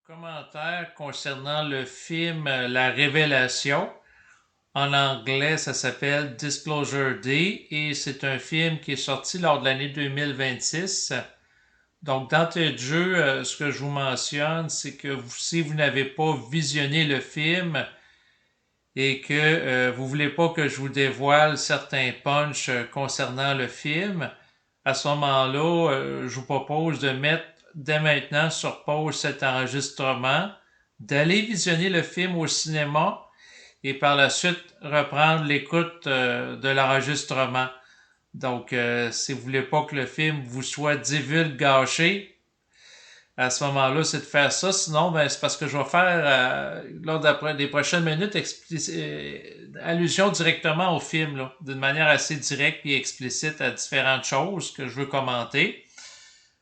Commentaire concernant le film La Révélation. En anglais, ça s'appelle Disclosure Day et c'est un film qui est sorti lors de l'année 2026. Donc, d'entrée de jeu, ce que je vous mentionne, c'est que si vous n'avez pas visionné le film et que vous ne voulez pas que je vous dévoile certains punchs concernant le film, à ce moment-là, je vous propose de mettre dès maintenant sur pause cet enregistrement, d'aller visionner le film au cinéma et par la suite reprendre l'écoute de l'enregistrement. Donc, si vous voulez pas que le film vous soit divulgâché, à ce moment-là, c'est de faire ça. Sinon, ben, c'est parce que je vais faire, lors des prochaines minutes, allusion directement au film, là, d'une manière assez directe et explicite à différentes choses que je veux commenter.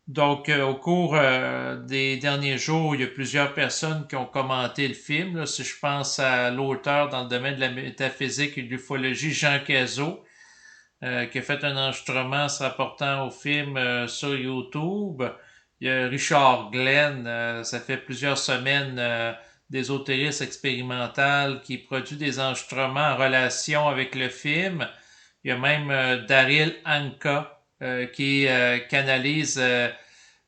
Donc, au cours des derniers jours, il y a plusieurs personnes qui ont commenté le film. Là, si je pense à l'auteur dans le domaine de la métaphysique et de l'ufologie, Jean Cazot, qui a fait un enregistrement se rapportant au film sur YouTube. Il y a Richard Glenn, ça fait plusieurs semaines d'ésotérisme expérimental qui produit des enregistrements en relation avec le film. Il y a même Daryl Anka qui canalise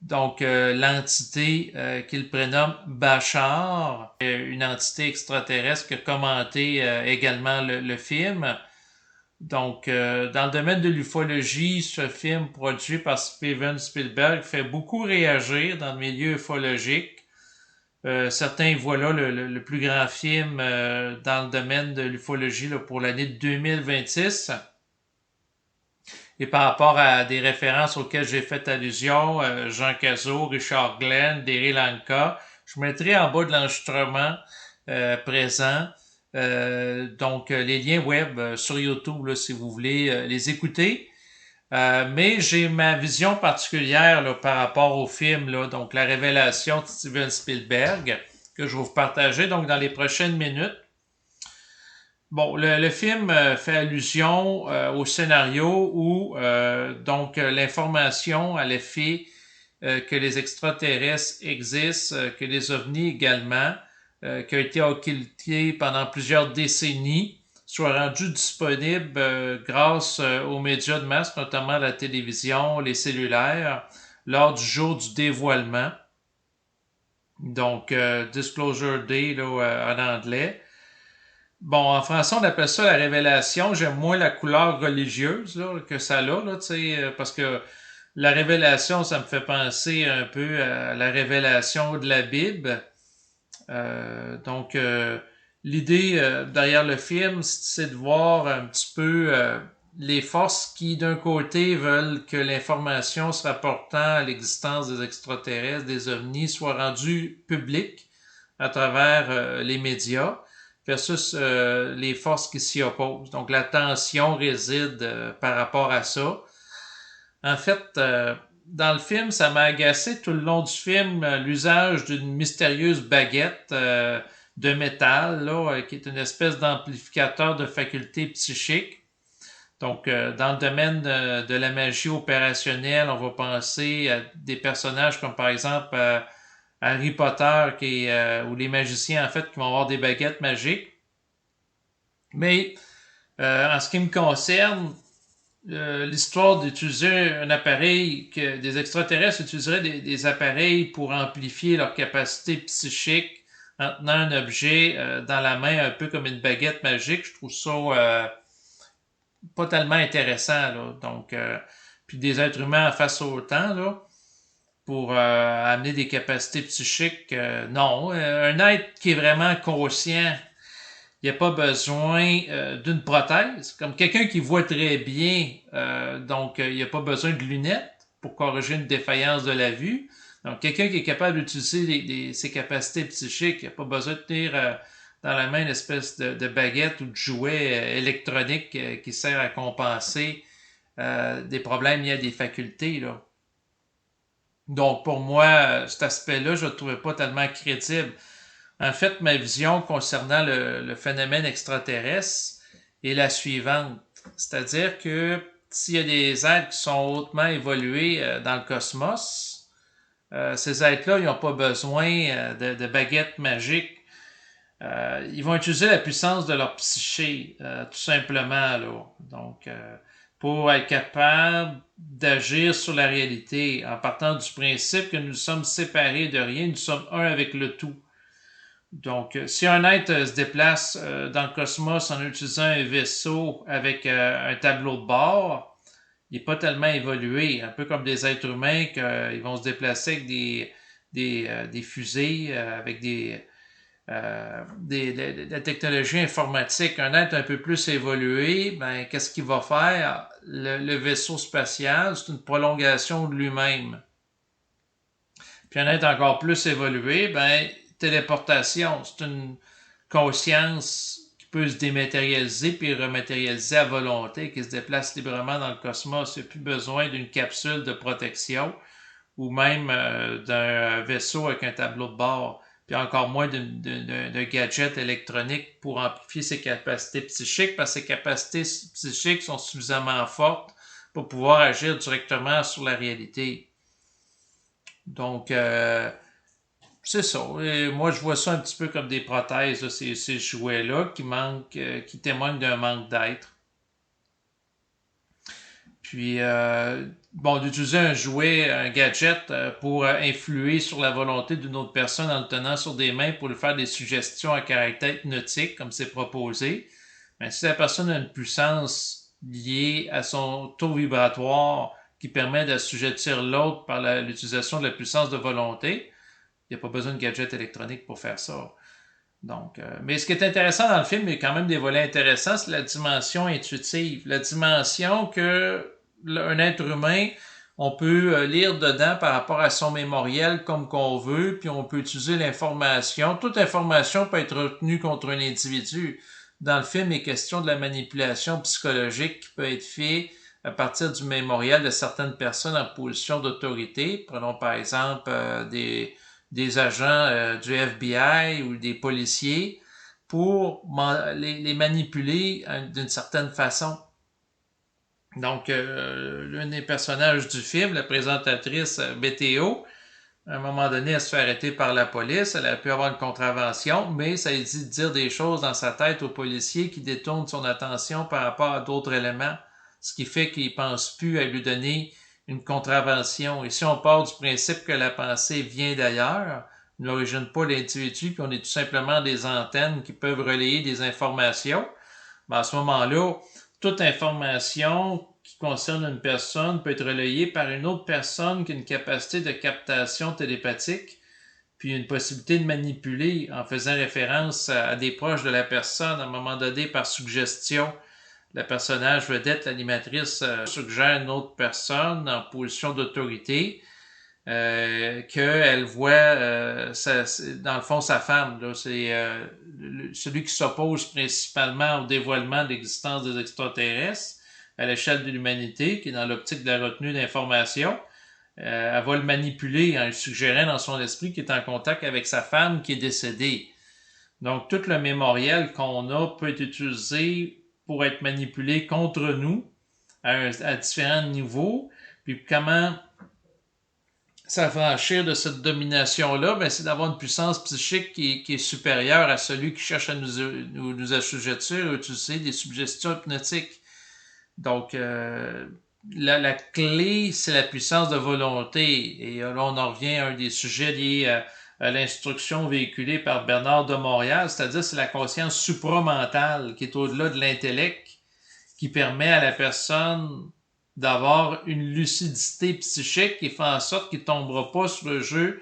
l'entité qu'il prénomme Bachar, une entité extraterrestre qui a commenté également le film. Donc, dans le domaine de l'ufologie, ce film produit par Steven Spielberg fait beaucoup réagir dans le milieu ufologique. Certains voient là le plus grand film dans le domaine de l'ufologie là, pour l'année 2026. Et par rapport à des références auxquelles j'ai fait allusion, Jean Cazot, Richard Glenn, Derry Lanka, je mettrai en bas de l'enregistrement présent les liens web sur YouTube là, si vous voulez les écouter. Mais j'ai ma vision particulière là, par rapport au film, là, donc La Révélation de Steven Spielberg, que je vais vous partager donc dans les prochaines minutes. Bon, le film fait allusion au scénario où l'information à l'effet que les extraterrestres existent, que les ovnis également, qui a été occulté pendant plusieurs décennies, soit rendu disponible grâce aux médias de masse, notamment la télévision, les cellulaires, lors du jour du dévoilement. Donc, Disclosure Day là, en anglais. Bon, en français, on appelle ça la révélation. J'aime moins la couleur religieuse là, que ça a, là, parce que la révélation, ça me fait penser un peu à la révélation de la Bible. L'idée derrière le film, c'est de voir un petit peu les forces qui, d'un côté, veulent que l'information se rapportant à l'existence des extraterrestres, des ovnis, soit rendue publique à travers les médias, versus les forces qui s'y opposent. Donc, la tension réside par rapport à ça. En fait, dans le film, ça m'a agacé tout le long du film l'usage d'une mystérieuse baguette de métal, là, qui est une espèce d'amplificateur de facultés psychiques. Donc, dans le domaine de la magie opérationnelle, on va penser à des personnages comme par exemple Harry Potter ou les magiciens en fait qui vont avoir des baguettes magiques. Mais en ce qui me concerne, l'histoire d'utiliser un appareil, que des extraterrestres utiliseraient des appareils pour amplifier leur capacité psychique en tenant un objet dans la main, un peu comme une baguette magique, je trouve ça pas tellement intéressant. Là. Donc, puis des êtres humains face au temps, là, pour amener des capacités psychiques, non. Un être qui est vraiment conscient, il n'y a pas besoin d'une prothèse. Comme quelqu'un qui voit très bien, il n'y a pas besoin de lunettes pour corriger une défaillance de la vue. Donc, quelqu'un qui est capable d'utiliser ses capacités psychiques, il n'y a pas besoin de tenir dans la main une espèce de baguette ou de jouet électronique qui sert à compenser des problèmes liés à des facultés. Là. Donc, pour moi, cet aspect-là, je ne le trouvais pas tellement crédible. En fait, ma vision concernant le phénomène extraterrestre est la suivante. C'est-à-dire que s'il y a des êtres qui sont hautement évolués dans le cosmos, Ces êtres-là, ils n'ont pas besoin de baguettes magiques. Ils vont utiliser la puissance de leur psyché, tout simplement, là. Donc, pour être capable d'agir sur la réalité en partant du principe que nous sommes séparés de rien, nous sommes un avec le tout. Donc, si un être se déplace dans le cosmos en utilisant un vaisseau avec un tableau de bord, il n'est pas tellement évolué, un peu comme des êtres humains qu'ils vont se déplacer avec des fusées, avec la technologie informatique. Un être un peu plus évolué, ben, qu'est-ce qu'il va faire? Le vaisseau spatial, c'est une prolongation de lui-même. Puis un être encore plus évolué, ben, téléportation, c'est une conscience qui peut se dématérialiser puis rematérialiser à volonté, qui se déplace librement dans le cosmos. Il n'y a plus besoin d'une capsule de protection ou même d'un vaisseau avec un tableau de bord, puis encore moins d'un gadget électronique pour amplifier ses capacités psychiques, parce que ses capacités psychiques sont suffisamment fortes pour pouvoir agir directement sur la réalité. Donc, c'est ça. Et moi, je vois ça un petit peu comme des prothèses, là, ces jouets-là qui témoignent d'un manque d'être. Puis, bon, d'utiliser un jouet, un gadget pour influer sur la volonté d'une autre personne en le tenant sur des mains pour lui faire des suggestions à caractère hypnotique, comme c'est proposé. Mais si la personne a une puissance liée à son taux vibratoire qui permet d'assujettir l'autre par l'utilisation de la puissance de volonté, il n'y a pas besoin de gadget électronique pour faire ça. Donc, mais ce qui est intéressant dans le film, il y a quand même des volets intéressants, c'est la dimension intuitive. La dimension que un être humain, on peut lire dedans par rapport à son mémoriel comme qu'on veut, puis on peut utiliser l'information. Toute information peut être retenue contre un individu. Dans le film, il est question de la manipulation psychologique qui peut être faite à partir du mémorial de certaines personnes en position d'autorité. Prenons par exemple des agents du FBI ou des policiers pour les manipuler d'une certaine façon. Donc, l'un des personnages du film, la présentatrice BTO, à un moment donné, elle se fait arrêter par la police. Elle a pu avoir une contravention, mais ça lui dit de dire des choses dans sa tête aux policiers qui détournent son attention par rapport à d'autres éléments, ce qui fait qu'il ne pense plus à lui donner une contravention. Et si on part du principe que la pensée vient d'ailleurs, n'origine pas l'individu, puis on est tout simplement des antennes qui peuvent relayer des informations, ben à ce moment-là, toute information qui concerne une personne peut être relayée par une autre personne qui a une capacité de captation télépathique, puis une possibilité de manipuler en faisant référence à des proches de la personne à un moment donné par suggestion. Le personnage vedette, l'animatrice, suggère une autre personne en position d'autorité qu'elle voit, dans le fond, sa femme. Là, c'est celui qui s'oppose principalement au dévoilement de l'existence des extraterrestres à l'échelle de l'humanité, qui est dans l'optique de la retenue d'informations. Elle va le manipuler en lui suggérant dans son esprit qu'il est en contact avec sa femme qui est décédée. Donc, tout le mémorial qu'on a peut être utilisé pour être manipulé contre nous à différents niveaux. Puis comment s'affranchir de cette domination-là, ben, c'est d'avoir une puissance psychique qui est supérieure à celui qui cherche à nous assujettir, à utiliser des suggestions hypnotiques. Donc, la clé, c'est la puissance de volonté. Et là, on en revient à un des sujets liés à l'instruction véhiculée par Bernard de Montréal, c'est-à-dire c'est la conscience supramentale qui est au-delà de l'intellect, qui permet à la personne d'avoir une lucidité psychique qui fait en sorte qu'il ne tombera pas sur le jeu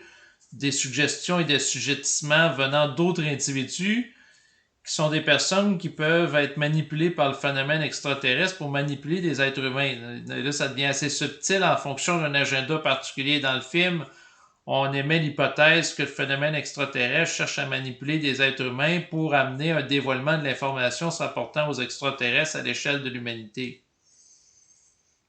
des suggestions et des assujettissements venant d'autres individus qui sont des personnes qui peuvent être manipulées par le phénomène extraterrestre pour manipuler des êtres humains. Là, ça devient assez subtil en fonction d'un agenda particulier dans le film. On émet l'hypothèse que le phénomène extraterrestre cherche à manipuler des êtres humains pour amener un dévoilement de l'information se rapportant aux extraterrestres à l'échelle de l'humanité.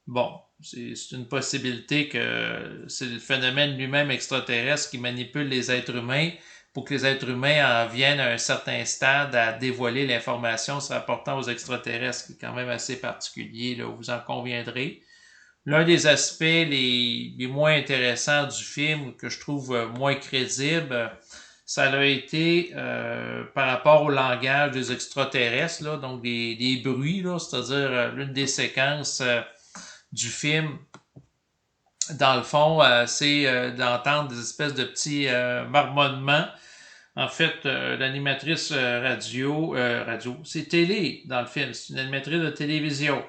Bon, c'est une possibilité que c'est le phénomène lui-même extraterrestre qui manipule les êtres humains pour que les êtres humains en viennent à un certain stade à dévoiler l'information se rapportant aux extraterrestres, qui est quand même assez particulier, là, vous en conviendrez. l'un des aspects les moins intéressants du film, que je trouve moins crédible, ça a été par rapport au langage des extraterrestres, là, donc des bruits, là, c'est-à-dire l'une des séquences du film, dans le fond, c'est d'entendre des espèces de petits marmonnements. En fait, l'animatrice radio, c'est télé dans le film, c'est une animatrice de télévision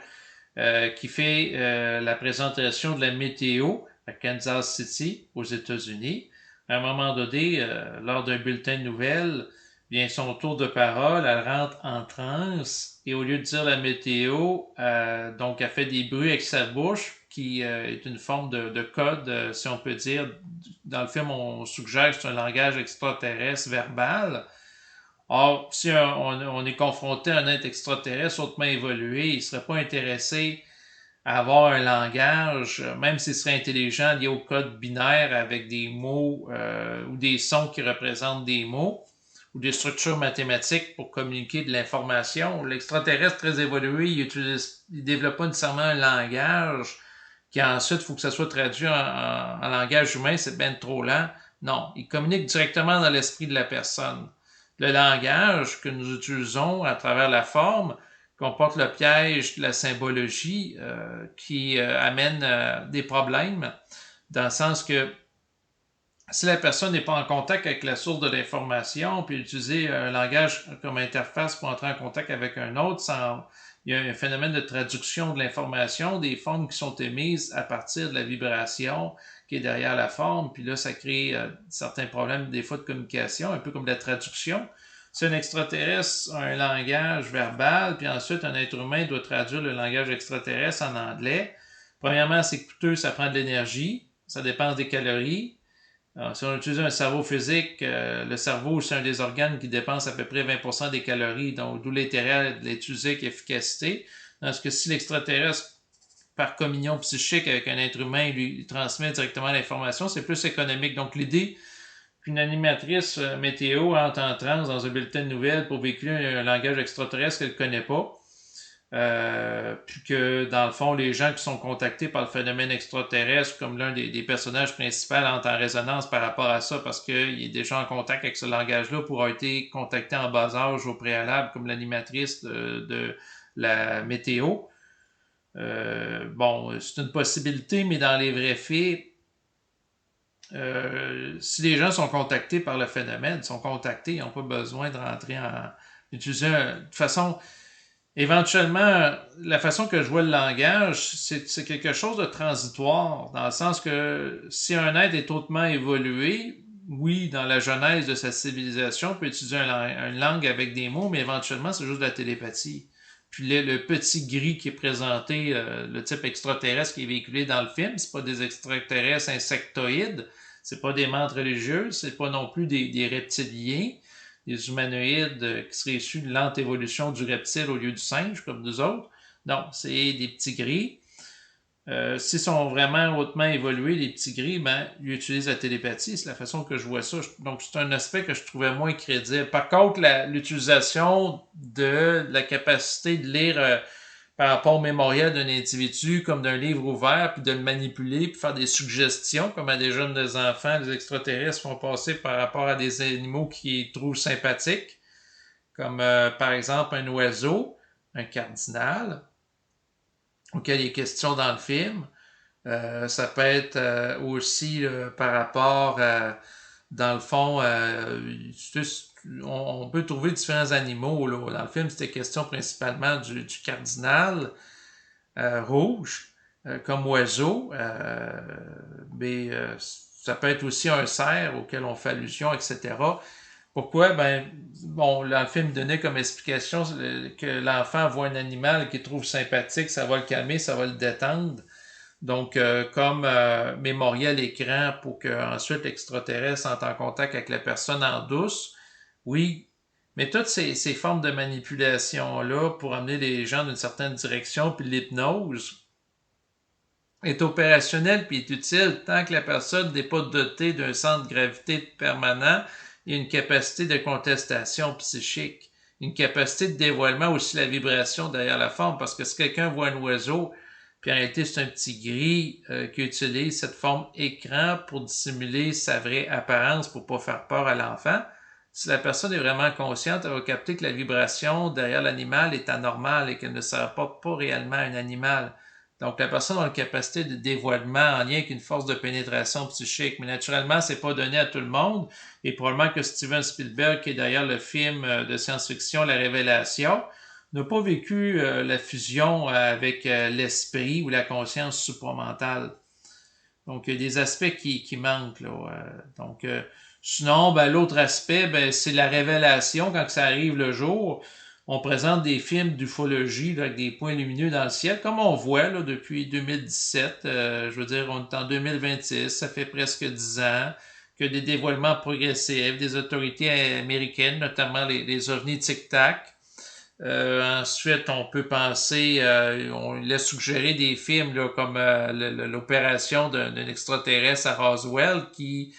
qui fait la présentation de la météo à Kansas City, aux États-Unis. À un moment donné, lors d'un bulletin de nouvelles, vient son tour de parole, elle rentre en transe et au lieu de dire la météo, donc elle fait des bruits avec sa bouche, qui est une forme de code, si on peut dire. Dans le film, on suggère que c'est un langage extraterrestre verbal. Or, si on est confronté à un être extraterrestre hautement évolué, il ne serait pas intéressé à avoir un langage, même s'il serait intelligent, lié au code binaire avec des mots ou des sons qui représentent des mots ou des structures mathématiques pour communiquer de l'information. L'extraterrestre très évolué, il développe pas nécessairement un langage qui ensuite, il faut que ça soit traduit en langage humain, c'est bien trop lent. Non, il communique directement dans l'esprit de la personne. Le langage que nous utilisons à travers la forme comporte le piège de la symbologie qui amène des problèmes, dans le sens que si la personne n'est pas en contact avec la source de l'information, puis utiliser un langage comme interface pour entrer en contact avec un autre, il y a un phénomène de traduction de l'information, des formes qui sont émises à partir de la vibration qui est derrière la forme, puis là, ça crée certains problèmes, des fois, de communication, un peu comme la traduction. Si un extraterrestre a un langage verbal, puis ensuite un être humain doit traduire le langage extraterrestre en anglais, premièrement, c'est coûteux, ça prend de l'énergie, ça dépense des calories. Alors, si on utilise un cerveau physique, le cerveau, c'est un des organes qui dépense à peu près 20% des calories, donc d'où l'intérêt de l'utiliser avec efficacité. Parce que si l'extraterrestre, par communion psychique avec un être humain, lui transmet directement l'information, c'est plus économique. Donc l'idée qu'une animatrice météo entre en transe dans un bulletin de nouvelles pour véhiculer un langage extraterrestre qu'elle ne connaît pas, puis que dans le fond, les gens qui sont contactés par le phénomène extraterrestre, comme l'un des personnages principaux, entrent en résonance par rapport à ça parce qu'il est déjà en contact avec ce langage-là pour avoir été contacté en bas âge au préalable comme l'animatrice de la météo. Bon, c'est une possibilité, mais dans les vrais faits, si les gens sont contactés par le phénomène, sont contactés, ils n'ont pas besoin de rentrer en utiliser de toute façon. Éventuellement, la façon que je vois le langage, c'est quelque chose de transitoire, dans le sens que si un être est hautement évolué, oui, dans la genèse de sa civilisation, on peut utiliser une langue avec des mots, mais éventuellement, c'est juste de la télépathie. Puis le petit gris qui est présenté, le type extraterrestre qui est véhiculé dans le film, c'est pas des extraterrestres insectoïdes, c'est pas des membres religieux, c'est pas non plus des reptiliens, des humanoïdes qui seraient issus de lente évolution du reptile au lieu du singe, comme nous autres. Non, c'est des petits gris. S'ils sont vraiment hautement évolués, les petits gris, ben, ils utilisent la télépathie. C'est la façon que je vois ça. Donc, c'est un aspect que je trouvais moins crédible. Par contre, l'utilisation de la capacité de lire par rapport au mémorial d'un individu comme d'un livre ouvert, puis de le manipuler, puis faire des suggestions, comme à des jeunes des enfants, les extraterrestres font passer par rapport à des animaux qu'ils trouvent sympathiques, comme par exemple un oiseau, un cardinal, auquel il est question dans le film. Ça peut être aussi par rapport, dans le fond, on peut trouver différents animaux. Là. Dans le film, c'était question principalement du cardinal rouge comme oiseau, mais ça peut être aussi un cerf auquel on fait allusion, etc. Pourquoi? Ben, bon, le film donnait comme explication que l'enfant voit un animal qu'il trouve sympathique, ça va le calmer, ça va le détendre. Donc, comme mémorial écran pour qu'ensuite l'extraterrestre entre en contact avec la personne en douce, oui, mais toutes ces formes de manipulation-là pour amener les gens d'une certaine direction, puis l'hypnose, est opérationnelle puis est utile tant que la personne n'est pas dotée d'un centre de gravité permanent et une capacité de contestation psychique, une capacité de dévoilement aussi la vibration derrière la forme, parce que si quelqu'un voit un oiseau, Puis en réalité, c'est un petit gris qui utilise cette forme écran pour dissimuler sa vraie apparence pour pas faire peur à l'enfant. Si la personne est vraiment consciente, elle va capter que la vibration derrière l'animal est anormale et qu'elle ne se rapporte pas réellement à un animal. Donc, la personne a une capacité de dévoilement en lien avec une force de pénétration psychique. Mais naturellement, c'est pas donné à tout le monde. Et probablement que Steven Spielberg, qui est d'ailleurs le film de science-fiction La Révélation, n'a pas vécu la fusion avec l'esprit ou la conscience supramentale. Donc, il y a des aspects qui manquent, là. Sinon, l'autre aspect, c'est la révélation. Quand ça arrive le jour, on présente des films d'ufologie là, avec des points lumineux dans le ciel, comme on voit là, depuis 2017. Je veux dire, on est en 2026, ça fait presque 10 ans que des dévoilements progressifs des autorités américaines, notamment les ovnis Tic-Tac. Ensuite, on peut penser, on laisse suggérer des films là, comme l'opération d'un extraterrestre à Roswell qui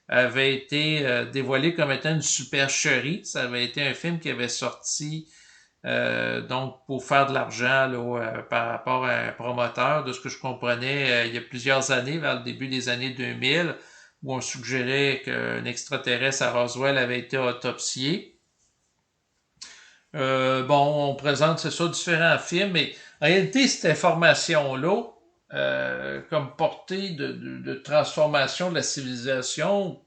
avait été dévoilé comme étant une supercherie. Ça avait été un film qui avait sorti donc pour faire de l'argent par rapport à un promoteur, de ce que je comprenais il y a plusieurs années, vers le début des années 2000, où on suggérait qu'un extraterrestre à Roswell avait été autopsié. On présente, c'est ça, différents films, mais en réalité, cette information-là, comme portée de transformation de la civilisation,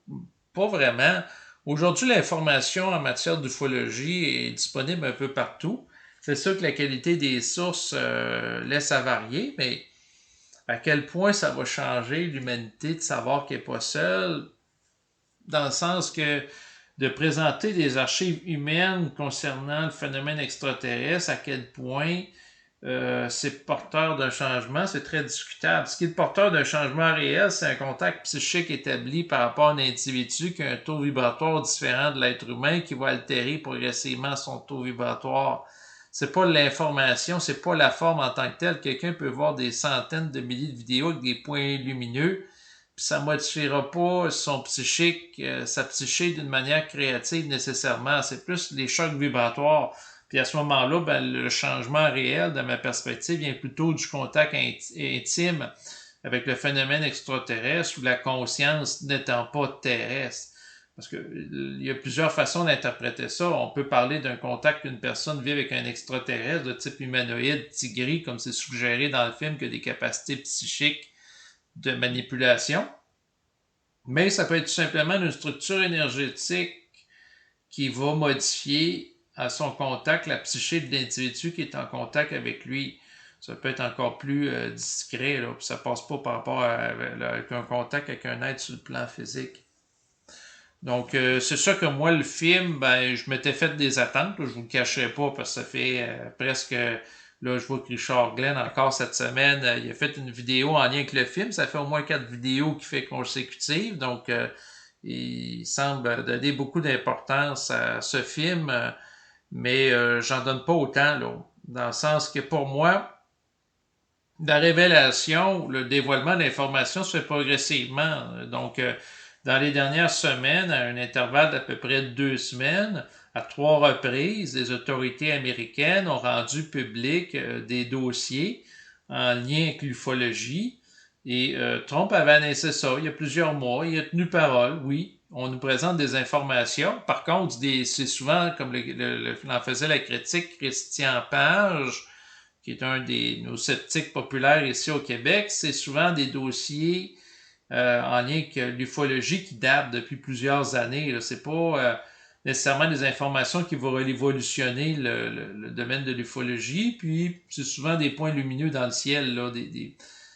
pas vraiment. Aujourd'hui, l'information en matière d'ufologie est disponible un peu partout. C'est sûr que la qualité des sources laisse à varier, mais à quel point ça va changer l'humanité de savoir qu'elle n'est pas seule, dans le sens que de présenter des archives humaines concernant le phénomène extraterrestre, à quel point c'est porteur d'un changement, c'est très discutable. Ce qui est porteur d'un changement réel, c'est un contact psychique établi par rapport à un individu qui a un taux vibratoire différent de l'être humain qui va altérer progressivement son taux vibratoire. C'est pas l'information, c'est pas la forme en tant que telle. Quelqu'un peut voir des centaines de milliers de vidéos avec des points lumineux, puis ça modifiera pas son psychique, sa psyché d'une manière créative nécessairement. C'est plus les chocs vibratoires. Puis à ce moment-là, le changement réel, de ma perspective, vient plutôt du contact intime avec le phénomène extraterrestre ou la conscience n'étant pas terrestre. Parce que il y a plusieurs façons d'interpréter ça. On peut parler d'un contact qu'une personne vit avec un extraterrestre de type humanoïde, tigri, comme c'est suggéré dans le film, qui a des capacités psychiques de manipulation. Mais ça peut être tout simplement une structure énergétique qui va modifier à son contact la psyché de l'individu qui est en contact avec lui. Ça peut être encore plus discret, là, puis ça passe pas par rapport avec un contact avec un être sur le plan physique. Donc, c'est ça que moi, le film, je m'étais fait des attentes, là, je vous le cacherai pas, parce que ça fait presque... Là, je vois que Richard Glenn, encore cette semaine, il a fait une vidéo en lien avec le film. Ça fait au moins 4 vidéos qu'il fait consécutives. Donc, il semble donner beaucoup d'importance à ce film, mais j'en donne pas autant, là. Dans le sens que pour moi, la révélation, le dévoilement d'informations se fait progressivement. Donc, dans les dernières semaines, à un intervalle d'à peu près 2 semaines, à 3 reprises, les autorités américaines ont rendu public des dossiers en lien avec l'ufologie. Et Trump avait annoncé ça il y a plusieurs mois. Il a tenu parole, oui. On nous présente des informations. Par contre, c'est souvent, comme l'en faisait la critique Christian Page, qui est un des nos sceptiques populaires ici au Québec, c'est souvent des dossiers en lien avec l'ufologie qui datent depuis plusieurs années. Là. C'est pas nécessairement des informations qui vont révolutionner le domaine de l'ufologie, puis c'est souvent des points lumineux dans le ciel. Là,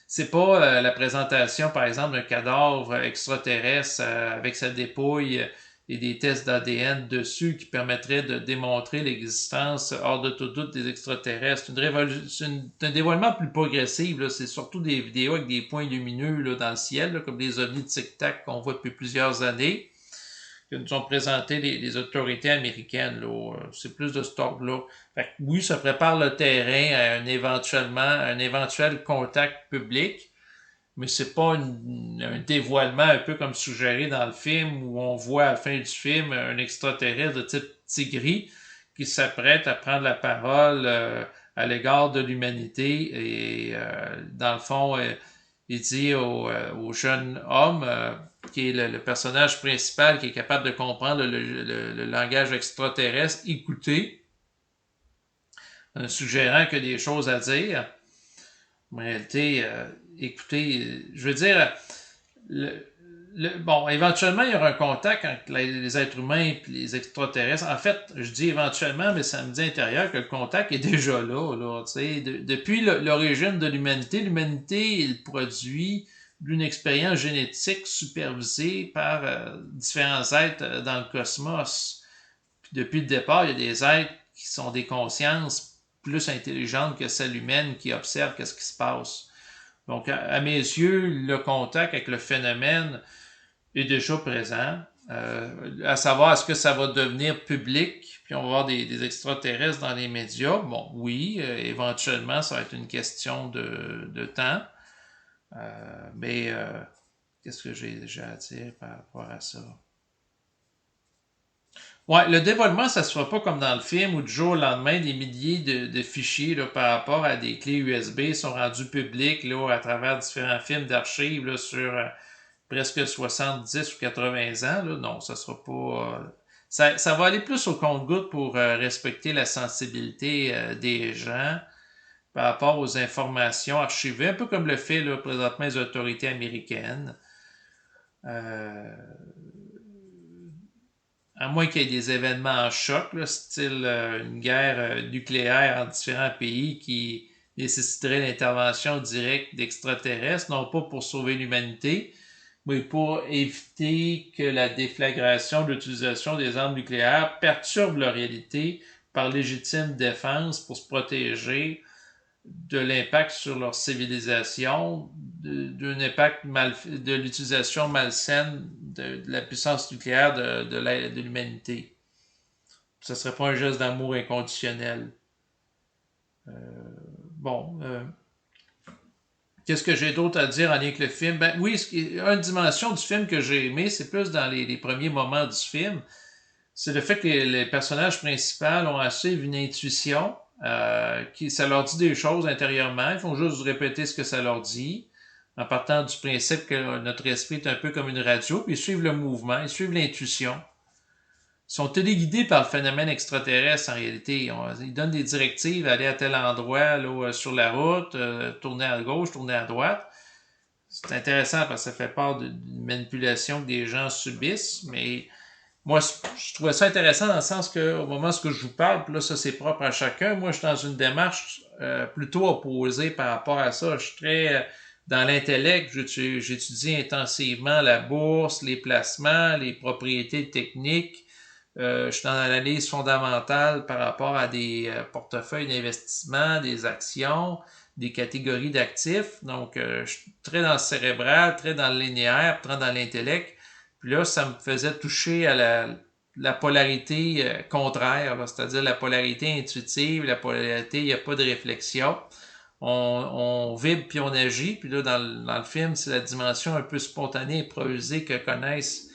c'est pas la présentation, par exemple, d'un cadavre extraterrestre avec sa dépouille et des tests d'ADN dessus qui permettraient de démontrer l'existence hors de tout doute des extraterrestres. C'est un dévoilement plus progressif. Là. C'est surtout des vidéos avec des points lumineux là, dans le ciel, là, comme des ovnis de Tic-Tac qu'on voit depuis plusieurs années, que nous ont présenté les autorités américaines. Là. C'est plus de cet ordre-là. Fait que, oui, ça prépare le terrain à un éventuel contact public, mais c'est pas un dévoilement un peu comme suggéré dans le film où on voit à la fin du film un extraterrestre de type tigri qui s'apprête à prendre la parole à l'égard de l'humanité. Et dans le fond, il dit au jeune homme, qui est le personnage principal, qui est capable de comprendre le langage extraterrestre, écoutez, suggérant qu'il y a des choses à dire. En réalité, écoutez, je veux dire, le, bon, éventuellement, il y aura un contact entre les êtres humains et les extraterrestres. En fait, je dis éventuellement, mais ça me dit intérieur que le contact est déjà là. Depuis l'origine de l'humanité, l'humanité est le produit d'une expérience génétique supervisée par différents êtres dans le cosmos. Puis depuis le départ, il y a des êtres qui sont des consciences plus intelligentes que celles humaines qui observent qu'est-ce qui se passe. Donc, à mes yeux, le contact avec le phénomène est déjà présent. À savoir, est-ce que ça va devenir public, puis on va avoir des extraterrestres dans les médias? Bon, oui, éventuellement, ça va être une question de temps. Mais qu'est-ce que j'ai déjà à dire par rapport à ça? Ouais, le dévoilement, ça se fait pas comme dans le film où du jour au lendemain, des milliers de fichiers là, par rapport à des clés USB sont rendus publics là, à travers différents films d'archives là, sur presque 70 ou 80 ans. Là. Non, ça sera pas. Ça va aller plus au compte-gouttes pour respecter la sensibilité des gens par rapport aux informations archivées, un peu comme le fait là, présentement les autorités américaines. Euh, à moins qu'il y ait des événements en choc, là, style une guerre nucléaire en différents pays qui nécessiterait l'intervention directe d'extraterrestres, non pas pour sauver l'humanité, mais pour éviter que la déflagration de l'utilisation des armes nucléaires perturbe leur réalité par légitime défense pour se protéger de l'impact sur leur civilisation, d'un impact de l'utilisation malsaine de la puissance nucléaire de l'humanité. Ce ne serait pas un geste d'amour inconditionnel. Euh, bon, qu'est-ce que j'ai d'autre à dire en lien avec le film? Ben oui, une dimension du film que j'ai aimé, c'est plus dans les premiers moments du film. C'est le fait que les personnages principaux ont assez une intuition, ça leur dit des choses intérieurement. Ils font juste répéter ce que ça leur dit, en partant du principe que notre esprit est un peu comme une radio, puis ils suivent le mouvement, ils suivent l'intuition. Ils sont téléguidés par le phénomène extraterrestre en réalité. Ils donnent des directives, aller à tel endroit là, sur la route, tourner à gauche, tourner à droite. C'est intéressant parce que ça fait part d'une manipulation que des gens subissent, mais moi, je trouvais ça intéressant dans le sens qu'au moment où je vous parle, puis là, ça c'est propre à chacun. Moi, je suis dans une démarche plutôt opposée par rapport à ça. Je suis très dans l'intellect. J'étudie intensivement la bourse, les placements, les propriétés techniques. Je suis dans l'analyse fondamentale par rapport à des portefeuilles d'investissement, des actions, des catégories d'actifs. Donc, je suis très dans le cérébral, très dans le linéaire, très dans l'intellect. Puis là, ça me faisait toucher à la polarité contraire, c'est-à-dire la polarité intuitive, la polarité, il n'y a pas de réflexion. On vibre puis on agit. Puis là, dans le film, c'est la dimension un peu spontanée, improvisée que connaissent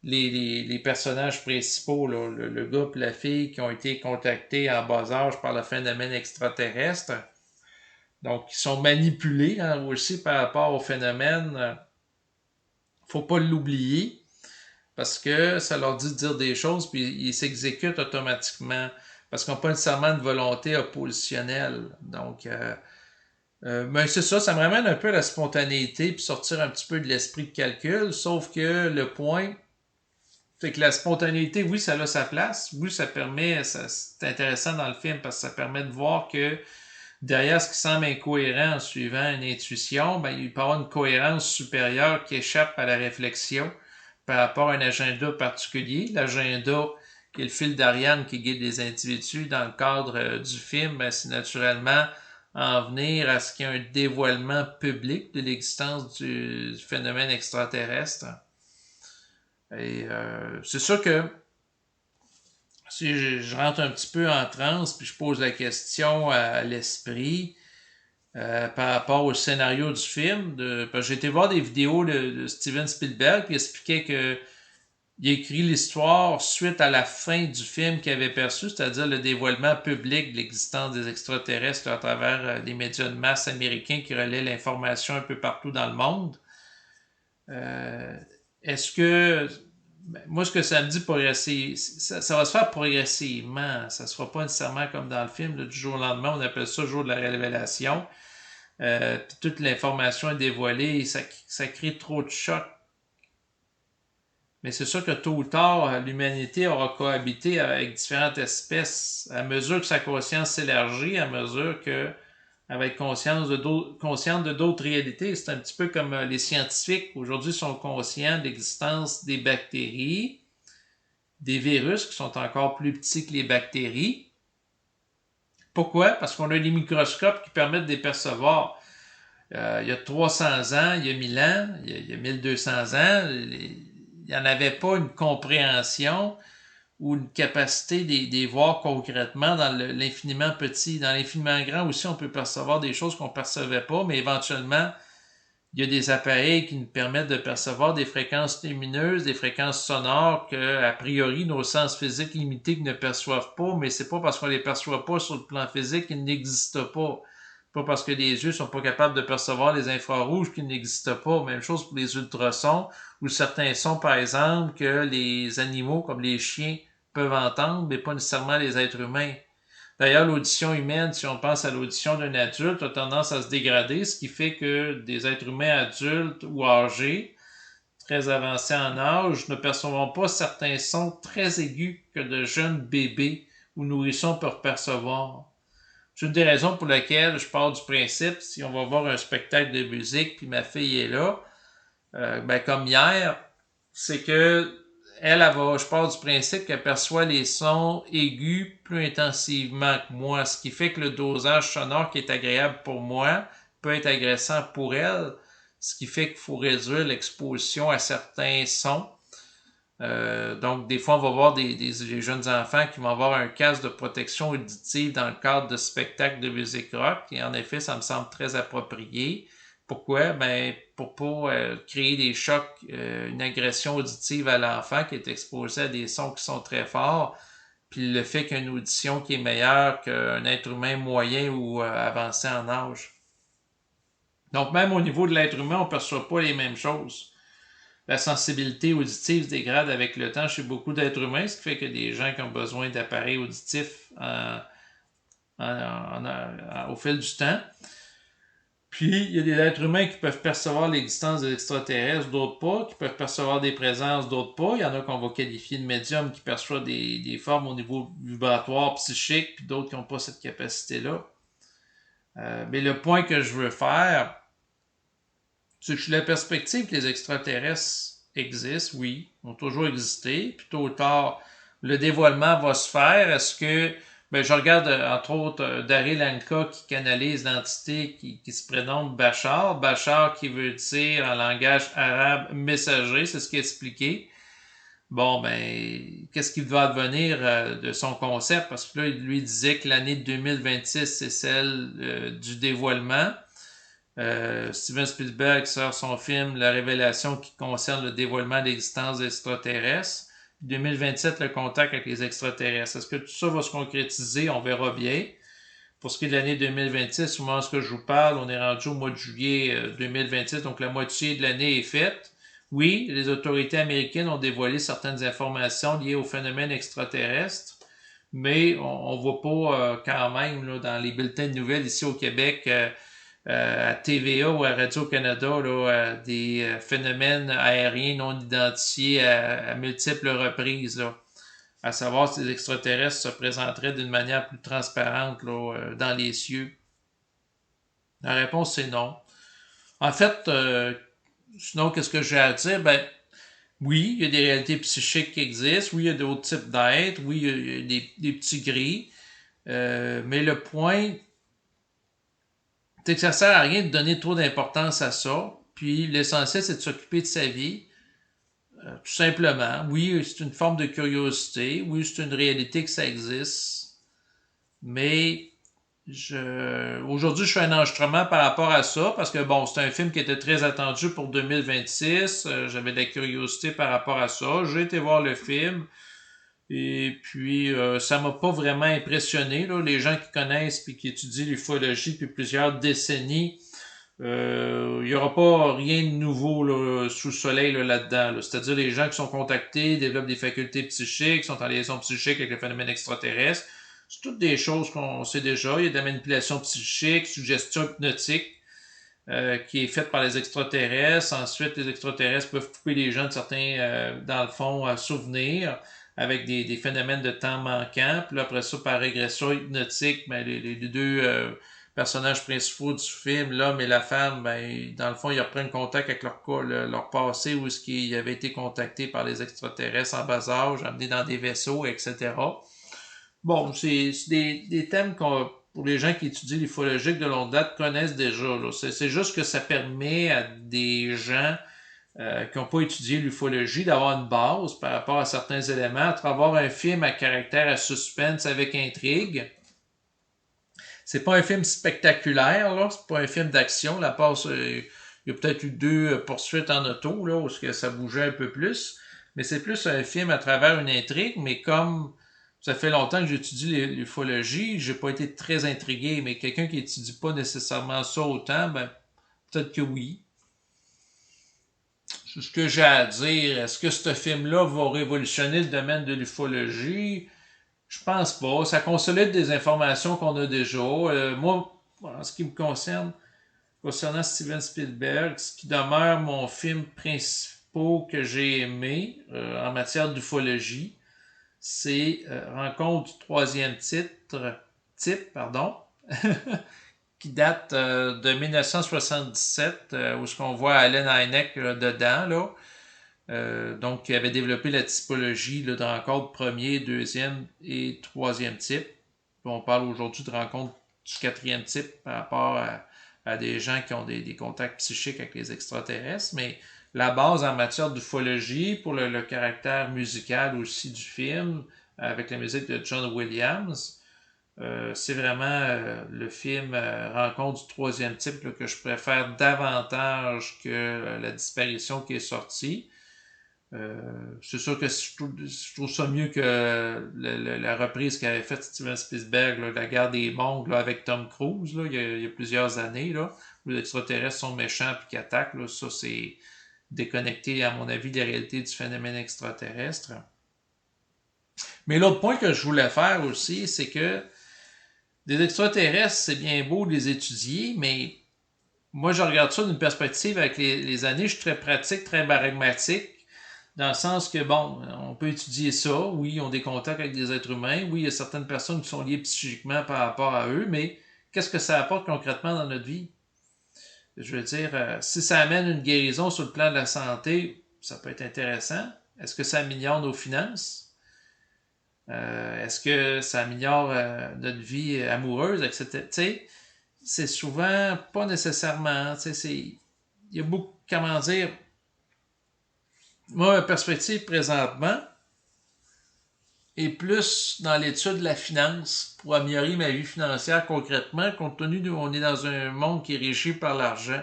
les personnages principaux, là, le gars et la fille qui ont été contactés en bas âge par le phénomène extraterrestre. Donc, ils sont manipulés hein, aussi par rapport au phénomène. Faut pas l'oublier parce que ça leur dit de dire des choses puis ils s'exécutent automatiquement parce qu'ils n'ont pas nécessairement une volonté oppositionnelle. Donc, mais c'est ça, ça me ramène un peu à la spontanéité puis sortir un petit peu de l'esprit de calcul, sauf que le point, c'est que la spontanéité, oui, ça a sa place, oui, ça permet, c'est intéressant dans le film parce que ça permet de voir que derrière ce qui semble incohérent en suivant une intuition, ben, il peut y avoir une cohérence supérieure qui échappe à la réflexion par rapport à un agenda particulier. L'agenda qui est le fil d'Ariane qui guide les individus dans le cadre du film, ben, c'est naturellement en venir à ce qu'il y ait un dévoilement public de l'existence du phénomène extraterrestre. Et c'est sûr que si je rentre un petit peu en transe puis je pose la question à l'esprit par rapport au scénario du film, parce que j'ai été voir des vidéos de Steven Spielberg qui expliquait que il a écrit l'histoire suite à la fin du film qu'il avait perçu, c'est-à-dire le dévoilement public de l'existence des extraterrestres à travers les médias de masse américains qui relaient l'information un peu partout dans le monde. Euh, Est-ce que moi, ce que ça me dit ça va se faire progressivement. Ça ne se fera pas nécessairement comme dans le film, là, du jour au lendemain. On appelle ça le jour de la révélation. Puis toute l'information est dévoilée. Ça crée trop de chocs. Mais c'est sûr que tôt ou tard, l'humanité aura cohabité avec différentes espèces. À mesure que sa conscience s'élargit, à mesure qu'elle va être consciente de d'autres réalités. C'est un petit peu comme les scientifiques aujourd'hui sont conscients de l'existence des bactéries, des virus qui sont encore plus petits que les bactéries. Pourquoi? Parce qu'on a des microscopes qui permettent de les percevoir. Il y a 300 ans, il y a 1000 ans, il y a 1200 ans, il n'y en avait pas une compréhension ou une capacité de les voir concrètement dans l'infiniment petit. Dans l'infiniment grand aussi, on peut percevoir des choses qu'on ne percevait pas, mais éventuellement, il y a des appareils qui nous permettent de percevoir des fréquences lumineuses, des fréquences sonores que, a priori, nos sens physiques limités ne perçoivent pas, mais c'est pas parce qu'on les perçoit pas sur le plan physique qu'ils n'existent pas. Pas parce que les yeux sont pas capables de percevoir les infrarouges qu'ils n'existent pas. Même chose pour les ultrasons ou certains sons, par exemple, que les animaux, comme les chiens, peuvent entendre, mais pas nécessairement les êtres humains. D'ailleurs, l'audition humaine, si on pense à l'audition d'un adulte, a tendance à se dégrader, ce qui fait que des êtres humains adultes ou âgés, très avancés en âge, ne percevront pas certains sons très aigus que de jeunes bébés ou nourrissons peuvent percevoir. C'est une des raisons pour lesquelles je pars du principe, si on va voir un spectacle de musique, puis ma fille est là, comme hier, c'est que elle va, je pars du principe qu'elle perçoit les sons aigus plus intensivement que moi, ce qui fait que le dosage sonore qui est agréable pour moi peut être agressant pour elle, ce qui fait qu'il faut réduire l'exposition à certains sons. Donc, des fois, on va voir des jeunes enfants qui vont avoir un casque de protection auditive dans le cadre de spectacles de musique rock. Et en effet, ça me semble très approprié. Pourquoi? Ben, pour pas créer des chocs, une agression auditive à l'enfant qui est exposé à des sons qui sont très forts. Puis le fait qu'une audition qui est meilleure qu'un être humain moyen ou avancé en âge. Donc, même au niveau de l'être humain, on ne perçoit pas les mêmes choses. La sensibilité auditive se dégrade avec le temps chez beaucoup d'êtres humains, ce qui fait que des gens qui ont besoin d'appareils auditifs au fil du temps. Puis, il y a des êtres humains qui peuvent percevoir l'existence des extraterrestres, d'autres pas, qui peuvent percevoir des présences, d'autres pas. Il y en a qu'on va qualifier de médiums qui perçoivent des formes au niveau vibratoire, psychique, puis d'autres qui n'ont pas cette capacité-là. Mais le point que je veux faire, c'est que la perspective que les extraterrestres existent, oui, ont toujours existé, puis tôt ou tard, le dévoilement va se faire. Est-ce que, je regarde entre autres Daryl Anka qui canalise l'entité qui se prénomme Bachar. Bachar qui veut dire en langage arabe messager, c'est ce qui est expliqué. Bon, qu'est-ce qui va advenir de son concept? Parce que là, il lui disait que l'année 2026, c'est celle du dévoilement. Steven Spielberg sort son film La Révélation qui concerne le dévoilement de l'existence des extraterrestres. 2027, le contact avec les extraterrestres. Est-ce que tout ça va se concrétiser? On verra bien. Pour ce qui est de l'année 2026, au moment où je vous parle, on est rendu au mois de juillet 2026, donc la moitié de l'année est faite. Oui, les autorités américaines ont dévoilé certaines informations liées au phénomène extraterrestre, mais on ne voit pas quand même là, dans les bulletins de nouvelles ici au Québec à TVA ou à Radio-Canada des phénomènes aériens non identifiés à multiples reprises. Là, à savoir si les extraterrestres se présenteraient d'une manière plus transparente dans les cieux. La réponse, c'est non. En fait, sinon, qu'est-ce que j'ai à dire? Oui, il y a des réalités psychiques qui existent. Oui, il y a d'autres types d'êtres. Oui, il y a des petits gris. Mais le point, c'est que ça sert à rien de donner trop d'importance à ça. Puis l'essentiel, c'est de s'occuper de sa vie. Tout simplement. Oui, c'est une forme de curiosité. Oui, c'est une réalité que ça existe. Mais Aujourd'hui, je fais un enregistrement par rapport à ça parce que bon, c'est un film qui était très attendu pour 2026. J'avais de la curiosité par rapport à ça. J'ai été voir le film et puis ça m'a pas vraiment impressionné. Là. Les gens qui connaissent puis qui étudient l'ufologie depuis plusieurs décennies, il y aura pas rien de nouveau là, sous le soleil là-dedans. Là. C'est-à-dire les gens qui sont contactés développent des facultés psychiques, sont en liaison psychique avec le phénomène extraterrestre. C'est toutes des choses qu'on sait déjà. Il y a de la manipulation psychique, suggestion hypnotique qui est faite par les extraterrestres. Ensuite, les extraterrestres peuvent couper les gens de certains, dans le fond, souvenirs avec des phénomènes de temps manquants. Puis là, après ça, par régression hypnotique, ben, les deux personnages principaux du film, l'homme et la femme, ben, dans le fond, ils reprennent contact avec leur passé où est-ce qu'ils avaient été contactés par les extraterrestres en bas âge, amenés dans des vaisseaux, etc. Bon, c'est des thèmes pour les gens qui étudient l'ufologique de longue date connaissent déjà. C'est juste que ça permet à des gens qui n'ont pas étudié l'ufologie d'avoir une base par rapport à certains éléments, à travers un film à caractère à suspense avec intrigue. C'est pas un film spectaculaire, là. C'est pas un film d'action. La passe, il y a peut-être eu 2 poursuites en auto, là, où ça bougeait un peu plus. Mais c'est plus un film à travers une intrigue, mais comme ça fait longtemps que j'étudie l'ufologie, j'ai pas été très intrigué, mais quelqu'un qui étudie pas nécessairement ça autant, ben, peut-être que oui. C'est ce que j'ai à dire. Est-ce que ce film-là va révolutionner le domaine de l'ufologie? Je pense pas. Ça consolide des informations qu'on a déjà. Moi, en ce qui me concerne, concernant Steven Spielberg, ce qui demeure mon film principal que j'ai aimé en matière d'ufologie, c'est Rencontre du troisième type, pardon, qui date de 1977, où ce qu'on voit Allen Hynek dedans, là. Donc, qui avait développé la typologie là, de rencontre premier, deuxième et troisième type. Puis on parle aujourd'hui de rencontre du quatrième type par rapport à des gens qui ont des contacts psychiques avec les extraterrestres. Mais la base en matière d'ufologie, pour le caractère musical aussi du film, avec la musique de John Williams, c'est vraiment le film Rencontre du troisième type là, que je préfère davantage que la disparition qui est sortie. C'est sûr que je trouve ça mieux que la reprise qu'avait faite Steven Spielberg, là, La guerre des mondes là, avec Tom Cruise, là, il y a plusieurs années, là, où les extraterrestres sont méchants et qui attaquent. Là, ça, c'est déconnecté, à mon avis, des réalités du phénomène extraterrestre. Mais l'autre point que je voulais faire aussi, c'est que des extraterrestres, c'est bien beau de les étudier, mais moi, je regarde ça d'une perspective avec les années. Je suis très pratique, très pragmatique, dans le sens que, bon, on peut étudier ça. Oui, ils ont des contacts avec des êtres humains. Oui, il y a certaines personnes qui sont liées psychiquement par rapport à eux, mais qu'est-ce que ça apporte concrètement dans notre vie? Je veux dire, si ça amène une guérison sur le plan de la santé, ça peut être intéressant. Est-ce que ça améliore nos finances? Est-ce que ça améliore notre vie amoureuse, etc.? Tu sais, c'est souvent pas nécessairement. Tu sais, il y a beaucoup, comment dire, moi, ma perspective présentement est plus dans l'étude de la finance pour améliorer ma vie financière concrètement, compte tenu qu'on est dans un monde qui est régi par l'argent.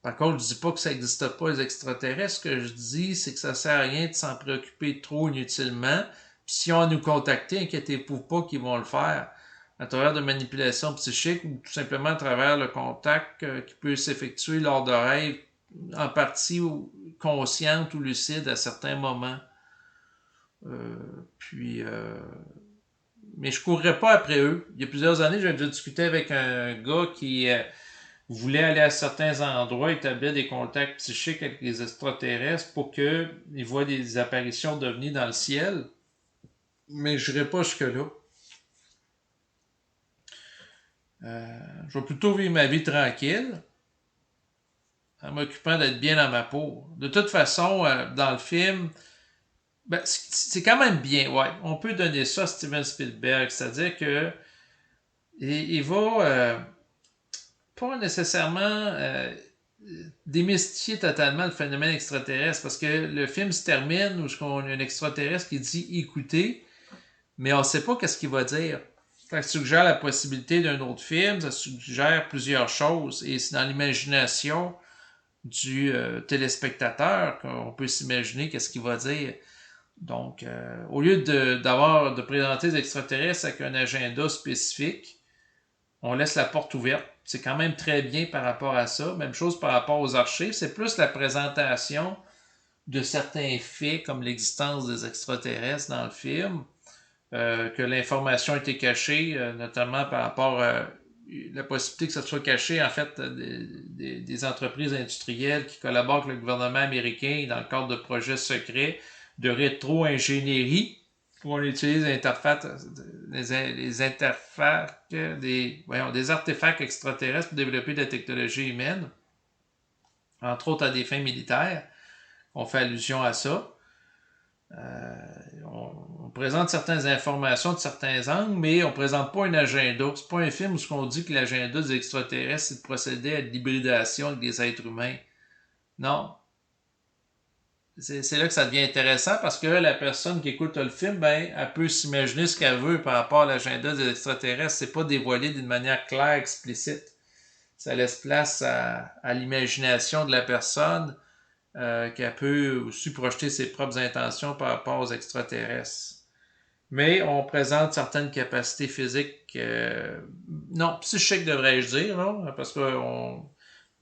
Par contre, je dis pas que ça n'existe pas les extraterrestres. Ce que je dis, c'est que ça sert à rien de s'en préoccuper trop inutilement. Puis si on a nous contacter, inquiétez-vous pas qu'ils vont le faire à travers de manipulations psychiques ou tout simplement à travers le contact qui peut s'effectuer lors de rêves en partie consciente ou lucide à certains moments. Puis, mais je courrais pas après eux. Il y a plusieurs années, j'ai déjà discuté avec un gars qui voulait aller à certains endroits, établir des contacts psychiques avec les extraterrestres pour qu'ils voient des apparitions d'ovnis dans le ciel. Mais je n'irai pas jusque-là. Je vais plutôt vivre ma vie tranquille en m'occupant d'être bien dans ma peau. De toute façon, dans le film, ben, c'est quand même bien, ouais. On peut donner ça à Steven Spielberg, c'est-à-dire que il va pas nécessairement démystifier totalement le phénomène extraterrestre, parce que le film se termine où on a un extraterrestre qui dit écoutez, mais on ne sait pas qu'est-ce qu'il va dire. Ça suggère la possibilité d'un autre film, ça suggère plusieurs choses. Et c'est dans l'imagination du téléspectateur qu'on peut s'imaginer qu'est-ce qu'il va dire. Donc, au lieu de présenter les extraterrestres avec un agenda spécifique, on laisse la porte ouverte. C'est quand même très bien par rapport à ça. Même chose par rapport aux archives. C'est plus la présentation de certains faits comme l'existence des extraterrestres dans le film, que l'information a été cachée, notamment par rapport à la possibilité que ça soit caché, en fait, des entreprises industrielles qui collaborent avec le gouvernement américain dans le cadre de projets secrets de rétro-ingénierie, où on utilise les interfaces, des artefacts extraterrestres pour développer de la technologie humaine, entre autres à des fins militaires. On fait allusion à ça. On présente certaines informations de certains angles, mais on ne présente pas un agenda. C'est pas un film où on dit que l'agenda des extraterrestres, c'est de procéder à l'hybridation avec des êtres humains. Non. C'est là que ça devient intéressant parce que la personne qui écoute le film, ben, elle peut s'imaginer ce qu'elle veut par rapport à l'agenda des extraterrestres. C'est pas dévoilé d'une manière claire, explicite. Ça laisse place à l'imagination de la personne, qu'elle peut aussi projeter ses propres intentions par rapport aux extraterrestres. Mais on présente certaines capacités physiques, non, psychiques devrais-je dire, non? Parce que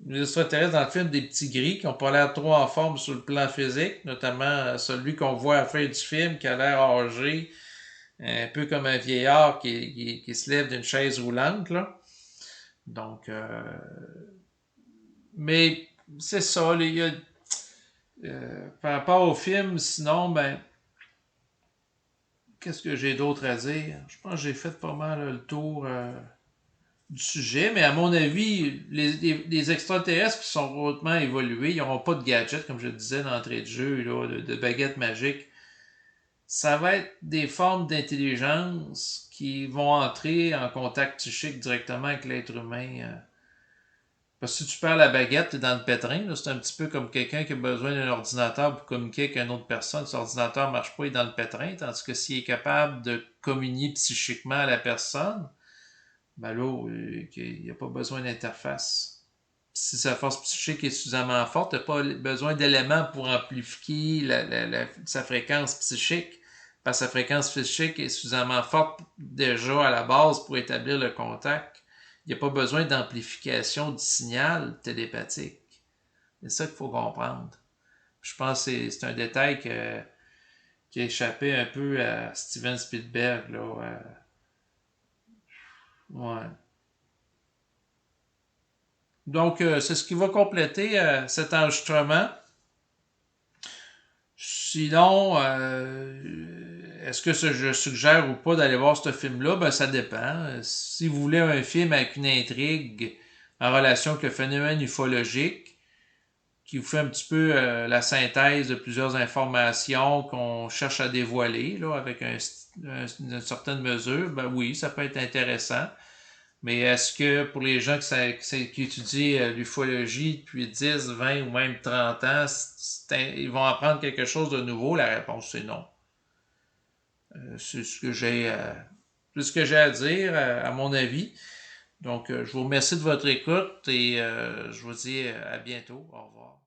les extraterrestres dans le film, des petits gris qui n'ont pas l'air trop en forme sur le plan physique, notamment celui qu'on voit à la fin du film qui a l'air âgé, un peu comme un vieillard qui se lève d'une chaise roulante, là. Donc, mais c'est ça, par rapport au film, sinon, ben, qu'est-ce que j'ai d'autre à dire? Je pense que j'ai fait pas mal le tour du sujet, mais à mon avis, les extraterrestres qui sont hautement évolués, ils n'auront pas de gadgets, comme je le disais d'entrée de jeu, là, de baguettes magiques. Ça va être des formes d'intelligence qui vont entrer en contact psychique directement avec l'être humain. Parce que si tu perds la baguette, t'es dans le pétrin. C'est un petit peu comme quelqu'un qui a besoin d'un ordinateur pour communiquer avec une autre personne. Si l'ordinateur ne marche pas, il est dans le pétrin. Tandis que s'il est capable de communier psychiquement à la personne, ben là, il n'y a pas besoin d'interface. Si sa force psychique est suffisamment forte, tu n'as pas besoin d'éléments pour amplifier sa fréquence psychique. Parce que sa fréquence psychique est suffisamment forte déjà à la base pour établir le contact. Il n'y a pas besoin d'amplification du signal télépathique. C'est ça qu'il faut comprendre. Je pense que c'est un détail qui a échappé un peu à Steven Spielberg. Là, ouais. Donc, c'est ce qui va compléter cet enregistrement. Sinon, est-ce que je suggère ou pas d'aller voir ce film-là? Ben, ça dépend. Si vous voulez un film avec une intrigue en relation avec le phénomène ufologique, qui vous fait un petit peu la synthèse de plusieurs informations qu'on cherche à dévoiler, là, avec une certaine mesure, ben oui, ça peut être intéressant. Mais est-ce que pour les gens qui étudient l'ufologie depuis 10, 20 ou même 30 ans, ils vont apprendre quelque chose de nouveau? La réponse c'est non. C'est ce que j'ai à dire, à mon avis. Donc, je vous remercie de votre écoute et je vous dis à bientôt. Au revoir.